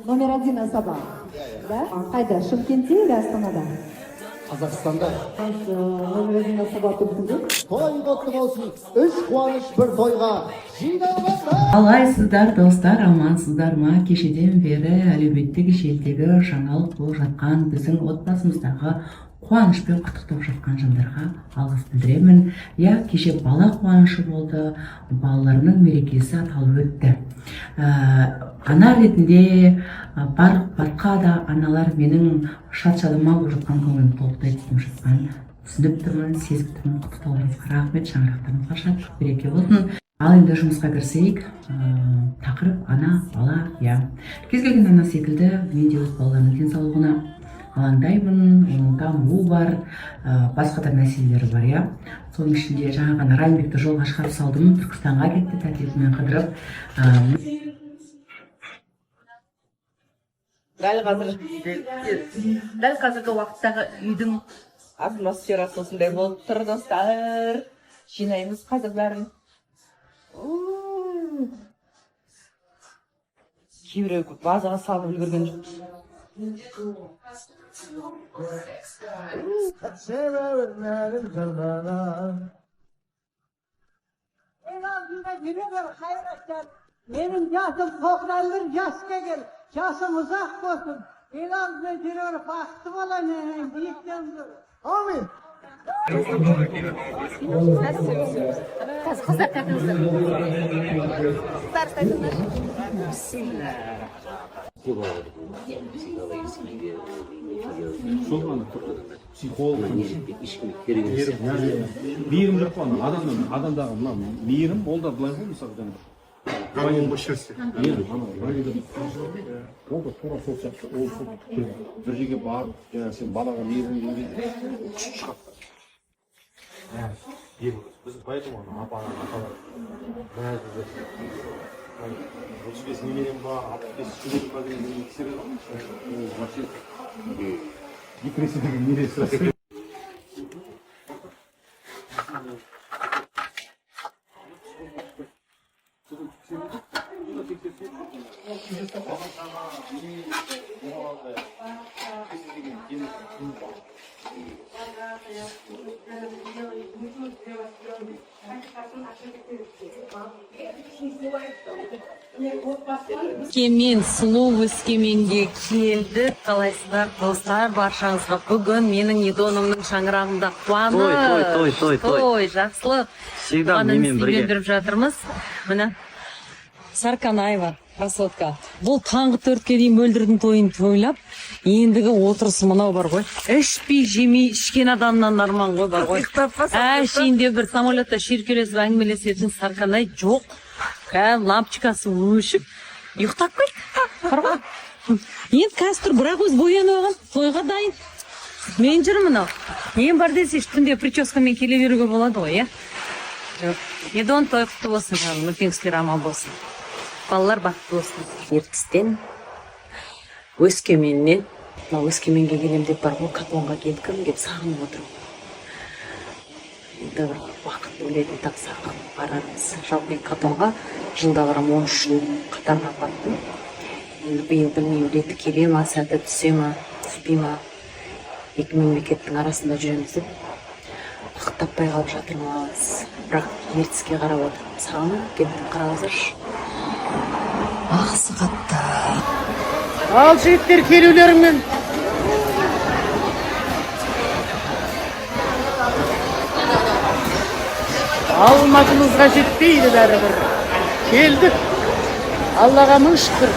номер 1 особа. Да? Қайда? Шымкентте или Астанада? Қазақстанда Номер 1 особа көптіңдер? той құтты болсын, үш қуаныш бір тойға жиналғанда. Қалайсыздар достар, амансыздар ма? Кешеден бері әлеуметтік желідегі жаңалық болып жатқан біздің отбасымыздағы қуанышпен құттықтап жатқан жандарға алғыс білдіремін. Я кеше бала қуанышы болды, балаларының мерекесі аталып өтті. Ана ретінде барқа да аналар менің шат-шадыман болып жатқан көңілімді толықтай түсініп жатқан. Түсініп тұрмын, сезіп тұрмын. Құттықтауларыңызға рахмет, шаңырақтарыңызға шаттық береке болсын. Ал енді жұмысқа кірісейік. Тақырып ана, бала, я. Кез келген ана секілді мен де өз балаларымның денсаулығына алаңдаймын, оның дамуы бар, басқа да мәселелері бар, я. Соның ішінде жаңа ғана Райымбекті жолға шығарып салдым, Түркістанға кетті, тәтесімен қыдырып. Дәл қазіргі уақыттағы үйдің атмосферасы осындай болып тұр, достар. Жинаймыз қазір бәрін. Кейбіреу базаға салып үлгерген жоқ. Benim yaşım 91 yaşga gel. Yaşım uzak olsun. İlan beceriyor, baktı bana ne diyeceğim. Amin. психолог мейірім жоқ қой адамдағы мына мейірім ол да былай ғой мысалы ол да тура сол сияқты ол бір жерге барып жаңағы сен балаға мейірім күшті шығады біз поэтому аталар 35 немерем бар 65 шөберем бар деген тексереді ғой вообще депрессияға нересі Өскемен, сұлу Өскеменге келді. Қалайсыздар, достар, баршаңызға бүгін менің недонымның шаңырағында қуаныш. Той, жақсылық. Всегда менімен бірге. Сүйендіріп жатырмыз. Міне, Сарканаева, красотка. Бұл таңғы 4-ке дейін мөлдірдің тойын тойлап, ендігі отырысы мынау бар ғой. Ішпей, жемей, ішкен адамнан арман ғой бар ғой. Әшейінде бір самолетта шеркелесіп әңгімелесетін Сарканай жоқ. Лампочкасы өшіп, ұйықтап қой. Енді қазір бірақ өз боянып алған, тойға дайын. Мен жүрмін мынау. Ең бар десе, түнде прическамен келе беруге болады ғой, е? Недон той құтты болсын, үлкенкісілер аман болсын. Балалар бақытты болсын. Ертістен, Өскеменнен, Өскеменге келем деп бар ғой, Катонға келдім деп сағынып отырмын. Енді бір уақыт бөлетін тапсақ барармыз. Жалпы мен Катонға жылда барам 13 жыл қатарға баттым. Енді биыл білмеймін, реті келе ма, сәті түсе ма, түспей ма. Екі мемлекеттің арасында жүреміз деп уақыт таппай қалып жатырмыз. Бірақ ертіске қарап отырмын. Сағынып кеттім, қараңыздаршы. Ақысы қатты. Al жігіттер келулеріңмен. Алматымызға жетпейді бәрібір. Келдік. Аллаға мың шүкір.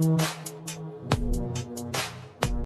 Ай.